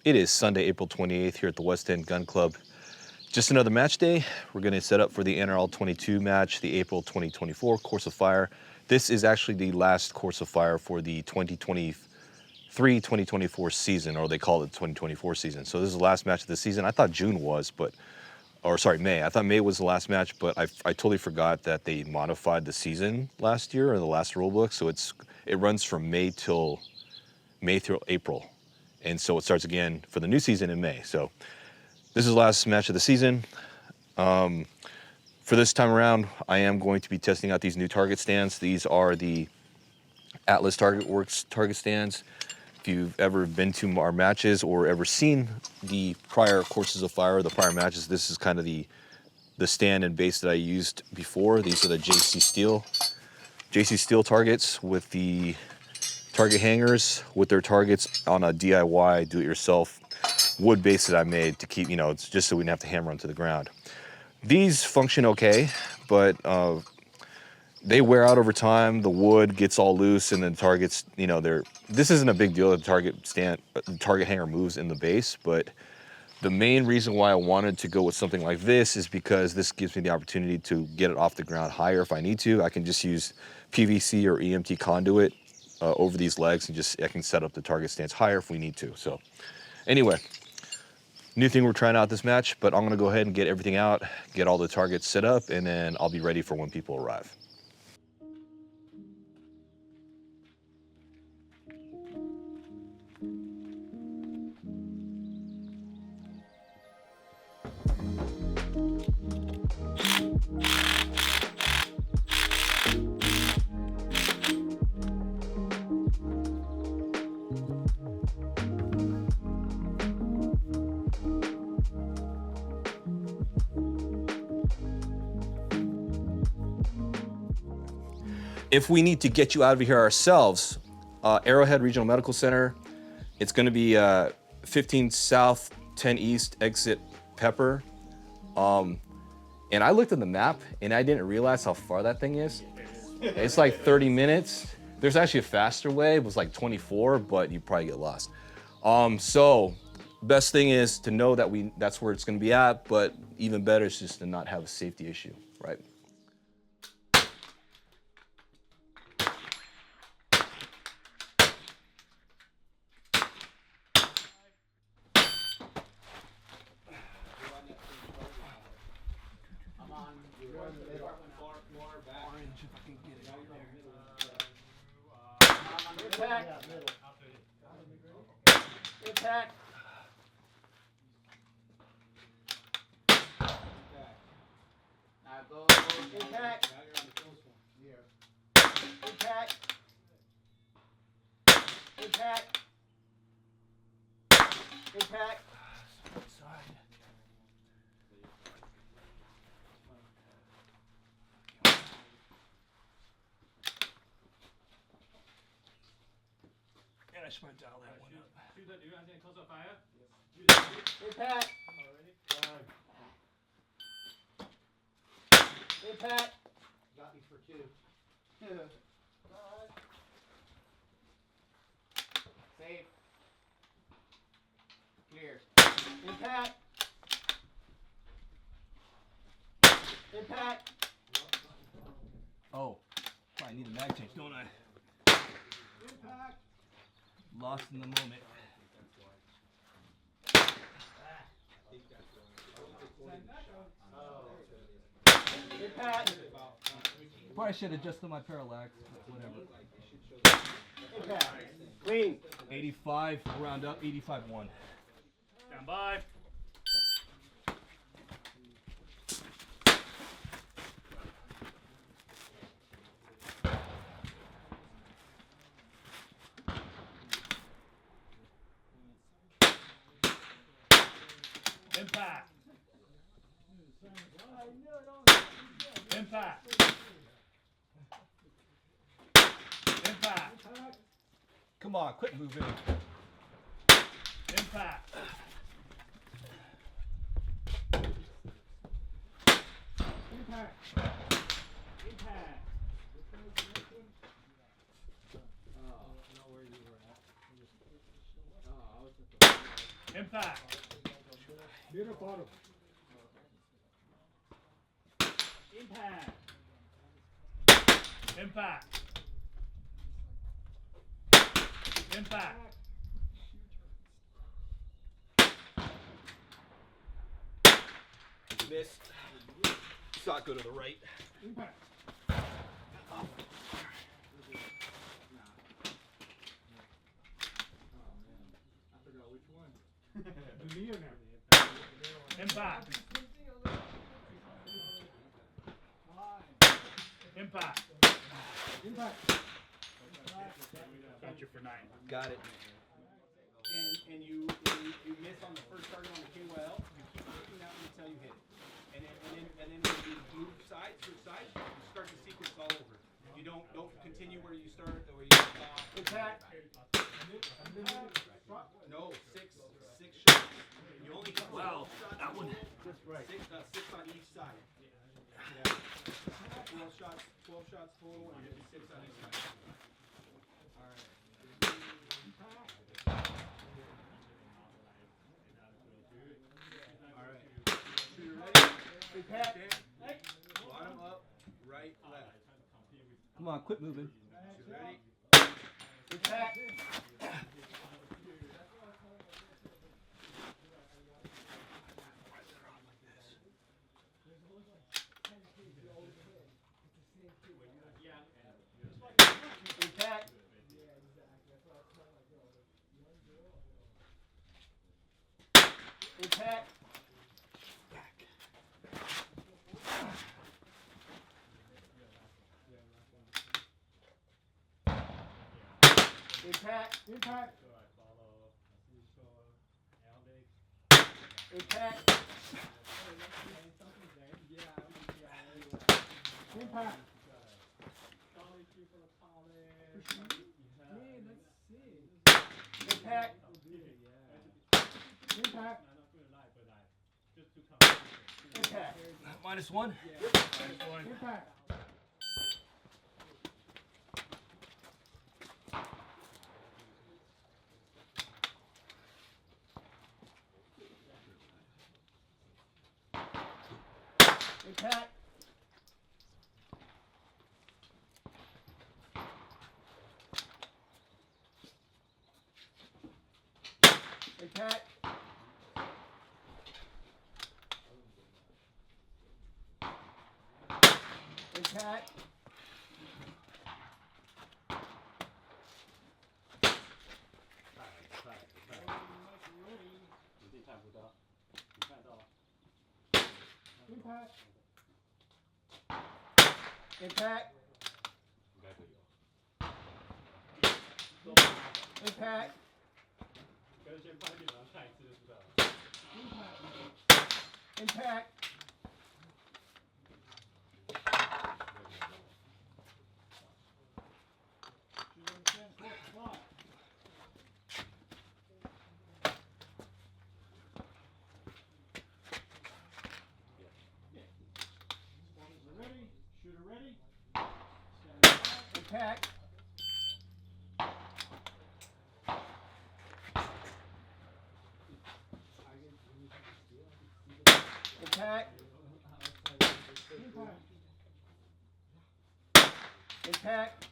It is Sunday, April 28th here at the West End Gun Club. Just another match day. We're going to set up for the NRL22 match, the April 2024 Course of Fire. This is actually the last Course of Fire for the 2023-2024 season, or they call it the 2024 season. So this is the last match of the season. I thought June was, May. I thought May was the last match, but I totally forgot that they modified the season last year, or the last rule book. So it runs from May through April. And so it starts again for the new season in May. So this is the last match of the season. For this time around, I am going to be testing out these new target stands. These are the Atlas Target Works target stands. If you've ever been to our matches or ever seen the prior Courses of Fire, the prior matches, this is kind of the stand and base that I used before. These are the JC Steel targets with the target hangers with their targets on a DIY, do-it-yourself wood base that I made to keep, it's just so we didn't have to hammer them to the ground. These function okay, but they wear out over time. The wood gets all loose, and then targets, this isn't a big deal. The target hanger moves in the base, but the main reason why I wanted to go with something like this is because this gives me the opportunity to get it off the ground higher if I need to. I can just use PVC or EMT conduit over these legs, and I can set up the target stance higher if we need to. So anyway, new thing we're trying out this match, but I'm gonna go ahead and get everything out, get all the targets set up, and then I'll be ready for when people arrive. If we need to get you out of here ourselves, Arrowhead Regional Medical Center, it's gonna be 15 South, 10 East, exit Pepper. And I looked at the map and I didn't realize how far that thing is. It's like 30 minutes. There's actually a faster way, it was like 24, but you probably get lost. So best thing is to know that that's where it's gonna be at, but even better is just to not have a safety issue, right? Impact. Now go impact. Now you're on the close one. Yeah. Impact. Impact. Impact. And I just want to dial that one up. Shoot that dude. I'm getting close up fire. Yes. Impact. Already. Impact. Got me for 2. Safe. Clear. Impact. Impact. Oh, I need a mag change, don't I? Impact. Lost in the moment. Impact. Probably should have adjusted my parallax, but whatever. Impact. Clean. 85, round up, 85-1. Stand by. Impact. Impact. Impact. Come on, quit moving. Impact. Impact. Impact. Impact. Near the bottom. Impact. Impact. Impact. Miss. Shot go to the right. Impact. I forgot which one. The near now. Impact. Impact. Impact. Got you for 9. Got it. And you miss on the first target on the KYL, you keep looking out until you hit it. And then when you move sides, switch sides, you start the sequence all over. You don't continue where you start or where you stop. Impact. No, six shots. You only get 12 shots. That one. Just right. Six on each side. 12 shots total, and you get 6 on each side. Alright. Shooter ready? Impact. Stand. Bottom up, right, left. Come on, quit moving. Shooter ready? Impact. Impact. Impact. Impact. Impact. Impact. Impact. Impact. Impact. Impact. -1. Impact. Impact. Impact. Impact. Impact. Impact. Impact. Impact. Ready? Shooter ready? Impact. Impact. Impact. Impact.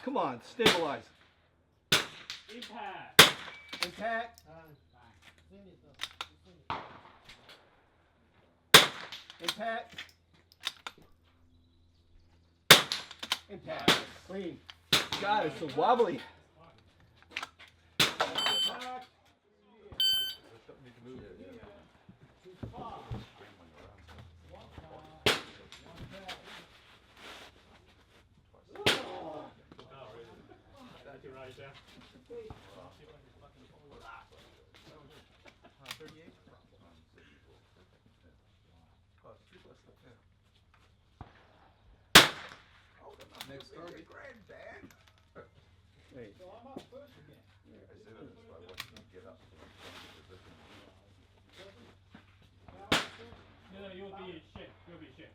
Come on, stabilize. Impact. Impact. Impact. Impact. Clean. God, it's so wobbly. Impact. Right there. 38. Next target. Wait. So I'm up first again. No, you'll be shit. You'll be shit.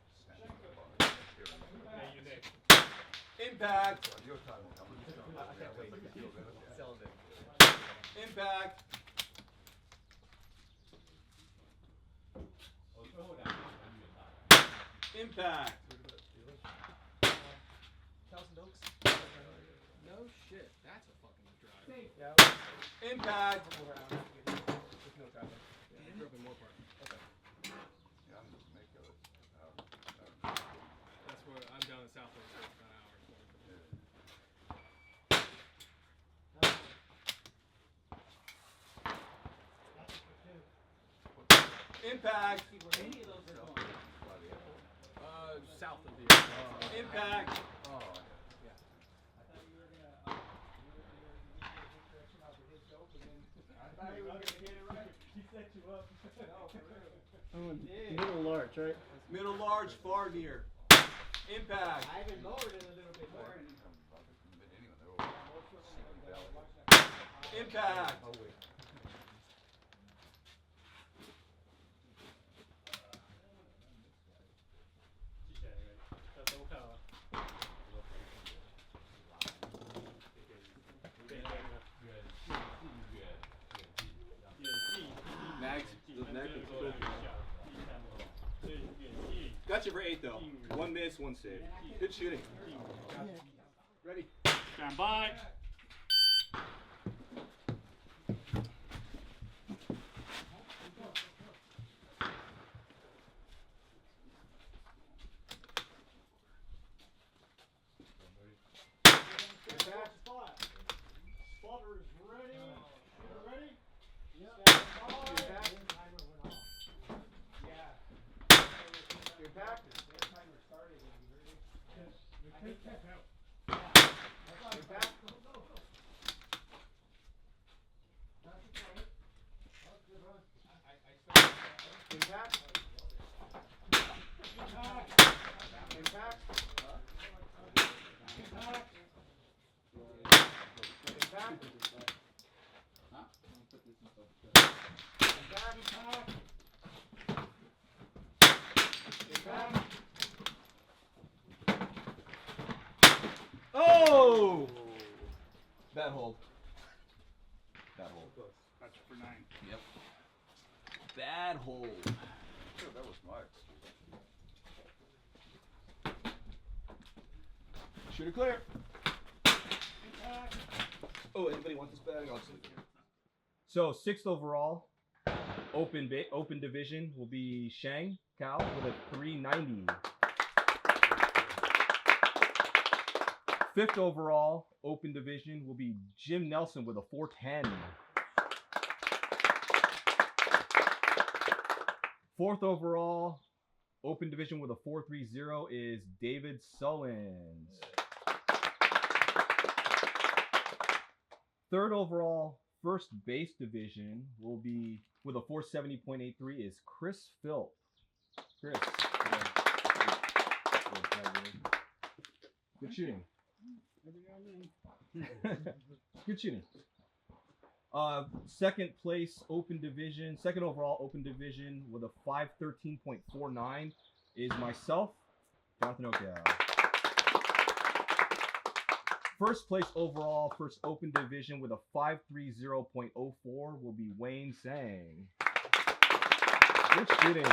Impact. Impact. Impact. No shit. That's a fucking drive. Impact. That's where I'm down in South Lake, so it's about an hour. Impact. South of the Impact. Middle large, right? Middle large, far near. Impact. I even lowered it a little bit more. Impact. Got you for 8 though. 1 miss, 1 save. Good shooting. Ready. Stand by. Spotter is ready. Ready? Yeah. Impact. Impact. Impact. Impact. Oh! Bad hold. Bad hold. That's for 9. Yep. Bad hold. That was smart. Shooter clear. Oh, anybody want this bag? I'll just leave it here. So 6th overall, open division will be Shang Cao with a 390. 5th overall, open division will be Jim Nelson with a 410. 4th overall, open division with a 430 is David Sullins. 3rd overall, first base division will be with a 470.83 is Chris Philp. Chris. Good shooting. Good shooting. Second place open division, second overall open division with a 513.49 is myself, Jonathan Oakdale. First place overall, first open division with a 530.04 will be Wayne Sang. Good shooting.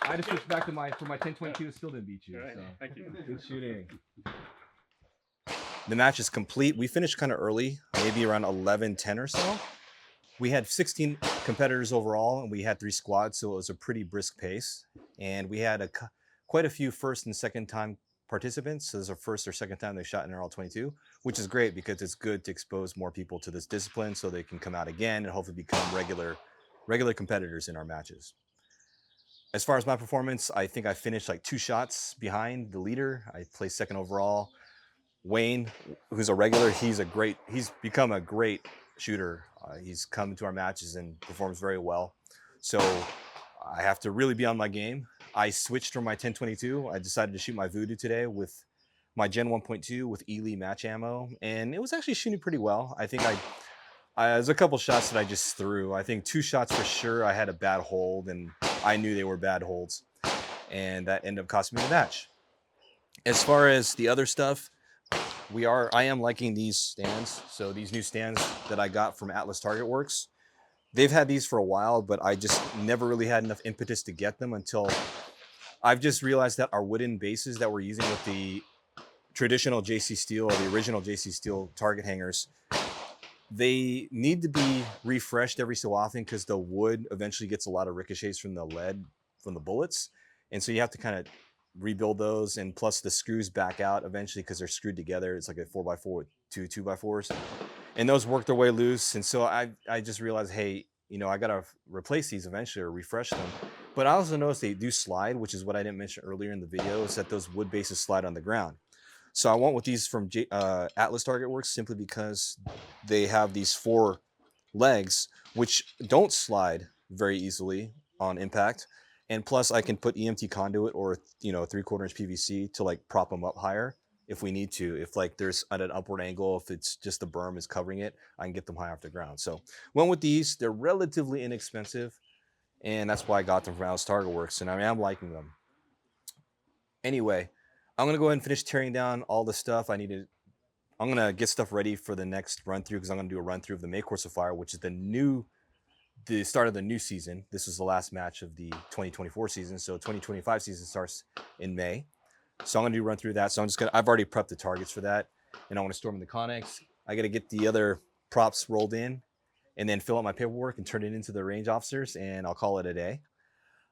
I just switched back to my 1022, still didn't beat you. All right. So. Thank you. Good shooting. The match is complete. We finished kind of early, maybe around 11:10 or so. We had 16 competitors overall, and we had 3 squads, so it was a pretty brisk pace. And we had quite a few first and second time participants. So this is our first or second time they shot in NRL22, which is great because it's good to expose more people to this discipline so they can come out again and hopefully become regular competitors in our matches. As far as my performance, I think I finished like 2 shots behind the leader. I placed second overall. Wayne, who's a regular, he's become a great shooter. He's come to our matches and performs very well. So I have to really be on my game. I switched from my 1022. I decided to shoot my Voodoo today with my Gen 1.2 with Ely match ammo, and it was actually shooting pretty well. I think there's a couple shots that I just threw. I think 2 shots for sure I had a bad hold, and I knew they were bad holds, and that ended up costing me the match. As far as the other stuff, I am liking these stands. So these new stands that I got from Atlas Target Works, they've had these for a while, but I just never really had enough impetus to get them until I've just realized that our wooden bases that we're using with the traditional JC Steel or the original JC Steel target hangers, they need to be refreshed every so often because the wood eventually gets a lot of ricochets from the lead from the bullets. And so you have to kind of rebuild those, and plus the screws back out eventually because they're screwed together. It's like a 4x4 with two 2x4s, and those work their way loose. And so I just realized, hey, I gotta replace these eventually or refresh them. But I also noticed they do slide, which is what I didn't mention earlier in the video, is that those wood bases slide on the ground. So I went with these from Atlas Target Works simply because they have these 4 legs which don't slide very easily on impact. And plus I can put EMT conduit or 3/4 inch PVC to like prop them up higher if we need to. If like there's at an upward angle, if it's just the berm is covering it, I can get them high off the ground. So went with these. They're relatively inexpensive, and that's why I got them from Atlas Target Works, and I am liking them. Anyway, I'm gonna go ahead and finish tearing down all the stuff I needed. I'm gonna get stuff ready for the next run through because I'm gonna do a run through of the May Course of Fire, which is the start of the new season. This was the last match of the 2024 season, so 2025 season starts in May. So I'm gonna do a run through that. So I've already prepped the targets for that, and I want to store them in the Connex. I gotta get the other props rolled in, and then fill out my paperwork and turn it into the range officers, and I'll call it a day.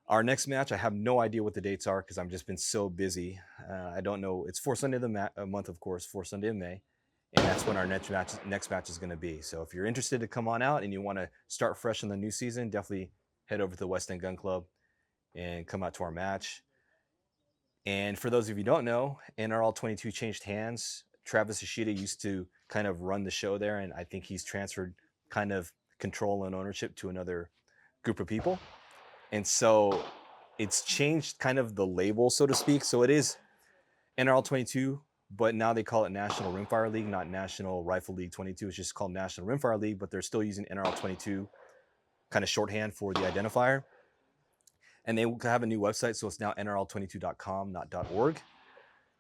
Our next match, I have no idea what the dates are because I've just been so busy. I don't know. It's 4th Sunday of the month, of course, 4th Sunday in May. And that's when our next match is going to be. So if you're interested to come on out and you want to start fresh in the new season, definitely head over to the West End Gun Club and come out to our match. And for those of you who don't know, NRL22 changed hands. Travis Ishida used to kind of run the show there, and I think he's transferred kind of control and ownership to another group of people. And so it's changed kind of the label, so to speak. So it is NRL22, but now they call it National Rimfire League, not National Rifle League 22. It's just called National Rimfire League, but they're still using NRL22 kind of shorthand for the identifier. And they have a new website, so it's now NRL22.com, not .org.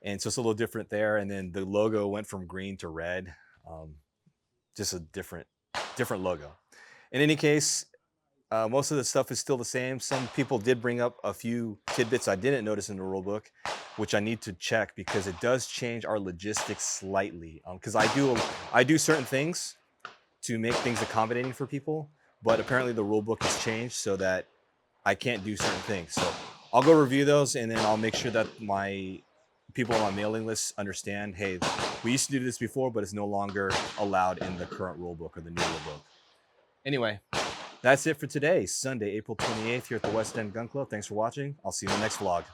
And so it's a little different there. And then the logo went from green to red, just a different logo. In any case, most of the stuff is still the same. Some people did bring up a few tidbits I didn't notice in the rule book, which I need to check because it does change our logistics slightly. Because I do certain things to make things accommodating for people, but apparently the rule book has changed so that I can't do certain things. So I'll go review those, and then I'll make sure that my people on my mailing list understand, hey, we used to do this before, but it's no longer allowed in the current rule book or the new rule book. Anyway, that's it for today, Sunday, April 28th here at the West End Gun Club. Thanks for watching. I'll see you in the next vlog.